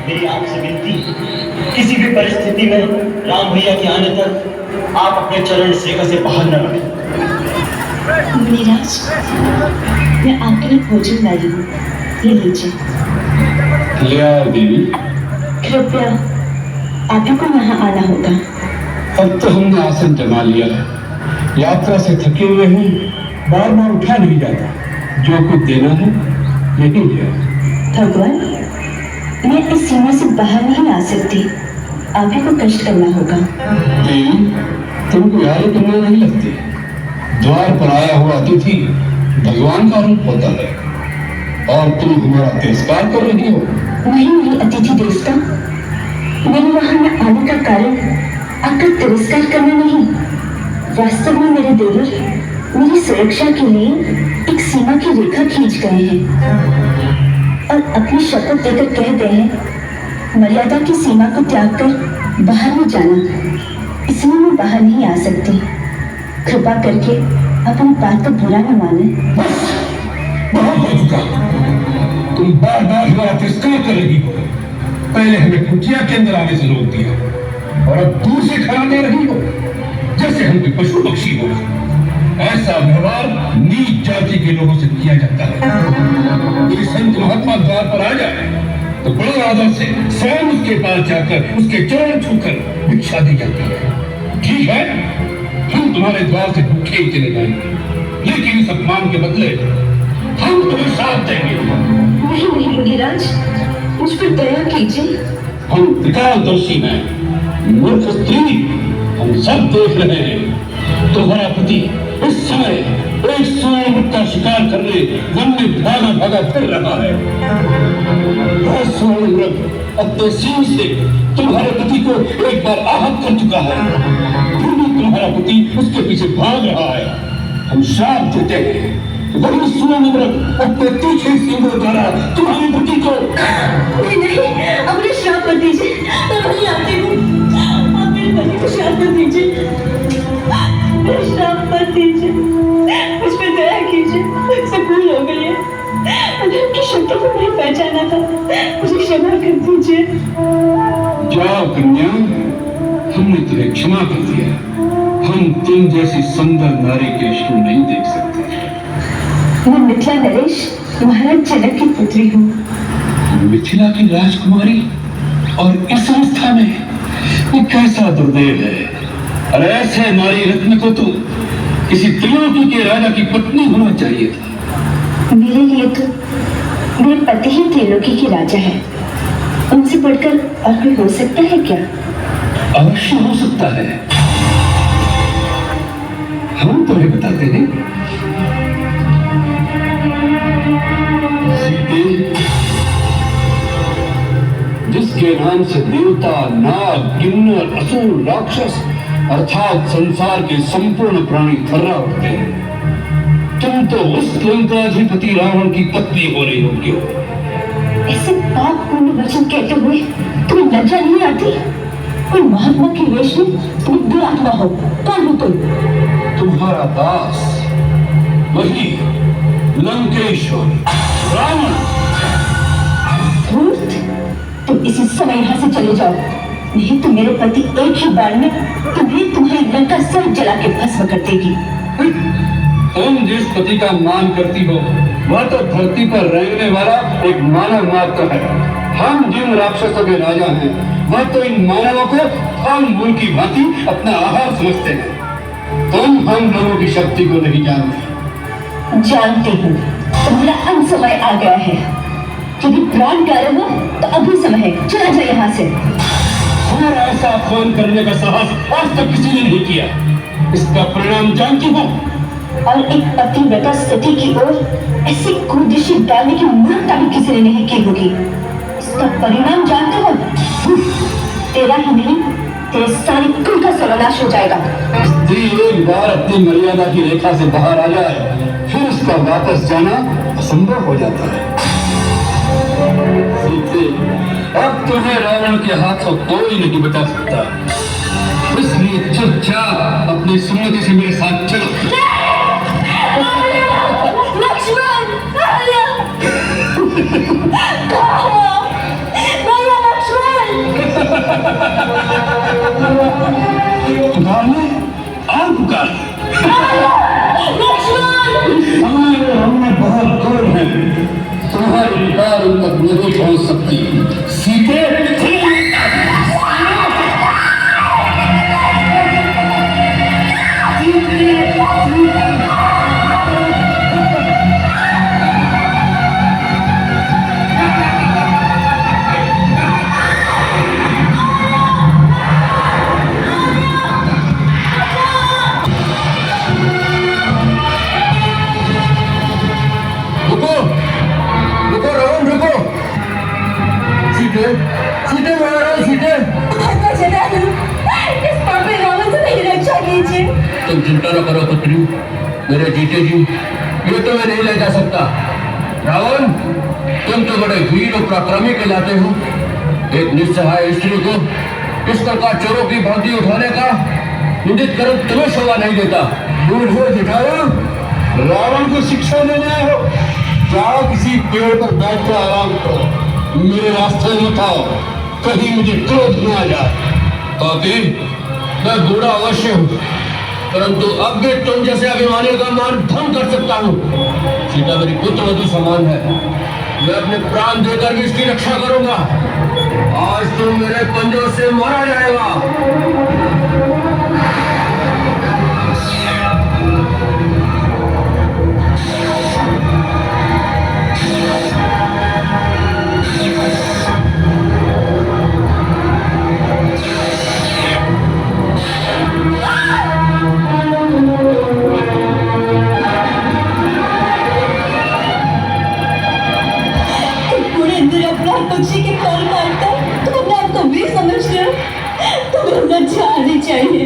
मेरी आपसे विनती, किसी भी परिस्थिति में राम भैया के आने तक आप अपने चरण इस रेखा से बाहर न रखें। मुनिराज, मैं आपके लिए भोजन लाई हूँ, ये लीजिए। लिया देवी। कृपया आप ही को यहाँ आना होगा। अब तो हमने आसन जमा लिया है, यात्रा से थके हुए हैं, बार बार उठा नहीं जाता। जो कुछ देना है यही लिया। भगवान, मैं इस सीमा से बाहर नहीं आ सकती, आप ही को कष्ट करना होगा। देवी, तुमको याद करना नहीं लगती। द्वार पर आया हुआ अतिथि भगवान का रूप होता है और तुम हमारा तिरस्कार कर रही हो। नहीं अतिथि देवता, मेरे वहां न आने का कारण आपका तिरस्कार करना नहीं, वास्तव में मेरे देवर मेरी सुरक्षा के लिए एक सीमा की रेखा खींच गए हैं और अपनी शपथ देकर कह गए हैं मर्यादा की सीमा को त्याग कर बाहर नहीं जाना, इसलिए मैं बाहर नहीं आ सकती। कृपा करके अपनी बात को बुरा न माने। बहुत हो चुका, तुम बार बार हमारा तिरस्कार कर रही हो। पहले हमें कुटिया के अंदर आने से रोक दिया और अब दूर से खड़ा दे रही हो, जैसे हम कोई पशु पक्षी हो। ऐसा व्यवहार नीच जाति के लोगों से किया जाता है। यदि संत महात्मा द्वार पर आ जाए तो बड़े आदर से स्वयं उसके पास जाकर उसके चरण छूकर भिक्षा दी जाती है। ठीक है, हम तुम्हारे द्वार से भूखे ही चले जाएंगे, लेकिन इस अपमान के बदले हम तुम्हें साथ देंगे। नहीं मुनिराज, मुझ पर दया कीजिए। हम त्रिकालदर्शी हैं, मूर्ख स्त्री, हम सब देख रहे हैं। तुम्हारा पति इस समय एक स्वयं का शिकार करने वन में भागा भागा फिर रहा है। अपने सिंह से तुम्हारे पति को एक बार आहत कर चुका है, फिर भी तुम्हारा पति उसके पीछे भाग रहा है। हम श्राप देते हैं, वही स्वयं अपने तीखे सिंहों द्वारा तुम्हारे पति को। नहीं, अपने श्राप मत दीजिए, मैं वहीं आती हूँ। आप मेरे पति को श्राप मत दीजिए, श्राप मत दीजिए, मुझ पर दया कीजिए, मुझसे भूल हो गई है, मैंने आपकी शक्ति को नहीं पहचाना था, मुझे क्षमा कर दीजिए। जाओ कन्या, हमने तुम्हें क्षमा कर दिया। हम तुम जैसी सुंदर नारी के अश्रु नहीं देख सकते। मैं मिथिला नरेश, महाराज जनक की पुत्री हूँ। मिथिला की राजकुमारी और इस अवस्था में, ये कैसा दुर्दैव है। अरे ऐसे नारी रत्न को तो किसी त्रिलोकी के राजा की पत्नी होना चाहिए था। मेरे लिए तो मेरे पति ही त्रिलोकी के राजा है, उनसे बढ़कर और कोई हो सकता है क्या? अवश्य हो सकता है, हम तुम्हें बताते हैं। सीते, जिसके नाम से देवता, नाग, किन्नर, असुर, राक्षस अर्थात संसार के संपूर्ण प्राणी थर्रा उठते हैं, तुम तो उस लंकाधिपति रावण की पत्नी हो रही होगी। ऐसे पापपूर्ण वचन कहते हुए तुम्हें लज्जा नहीं आती? कोई महात्मा की वेश में तुम दुरात्मा हो, कौन हो तुम? तुम्हारा दास, वही लंकेश्वर रावण। धूर्त, तुम इसी समय यहाँ से चले जाओ, नहीं तो मेरे पति एक ही बार में तुम्हें तुम्हारी लंका सब जला के भस्म कर देगी। तुम जिस पति का मान करती हो वह तो धरती पर रेंगने वाला एक मानव मात्र है। हम जिन राक्षसों के राजा हैं वह तो इन मानवों को फल मूल की भांति अपना आहार समझते हैं। तुम हम लोगों की शक्ति को नहीं जानते। जानती हूँ, तुम्हारा अंत समय आ गया है। यदि प्राण प्यारे हो तो अभी समय है, चला जाए यहाँ से। हमारा ऐसा अपमान करने का साहस आज तक किसी ने नहीं किया, इसका परिणाम जानती हो। और एक पतिव्रता सती की ओर ऐसी कुदृष्टि डालने की मूर्खता भी किसी ने नहीं की होगी, इसका परिणाम जानते हो? तेरा ही नहीं, तेरे सारे कुल का सर्वनाश हो जाएगा। स्त्री एक बार अपनी मर्यादा की रेखा से बाहर आ जाए, फिर उसका वापस जाना असंभव हो जाता है। अब तुम्हें रावण के हाथों कोई नहीं बचा सकता, इसलिए चुपचाप अपनी सुमति से मेरे साथ चलो। लक्ष्मण, हो सकती। सीते रुको, रुको रावण, रुको। सीते, सीते महाराज, सीते। आपका जनाब, इस पापी रावण से मेरी रक्षा कीजिए। तुम चिंता न करो पुत्री, मेरे जीते जी ये तो मैं नहीं ले जा सकता। रावण, तुम तो बड़े वीर और पराक्रमी कहलाते हो। एक निस्सहाय स्त्री को इस प्रकार चोरों की भांति उठाने का निंदित कर्म तुम्हें शोभा नहीं देता। दूर हो जिठाओ, रावण को शिक्षा देने आए हो। जाओ किसी पेड़ पर बैठ कर आराम करो, मेरे रास्ते में उठाओ, कहीं मुझे क्रोध न आ जाए। पापी, मैं बूढ़ा अवश्य हूँ, परंतु अब भी तुम जैसे अभिमानी का मान भंग कर सकता हूँ। सीता मेरी पुत्रवधू समान है, मैं अपने प्राण देकर भी इसकी रक्षा करूंगा। आज तुम मेरे पंजों से मारा जाएगा। पूरे निरपराध पक्षी के पर काटता तुम अपने आप को वीर समझते हो। तुम्हें लज्जा आनी चाहिए।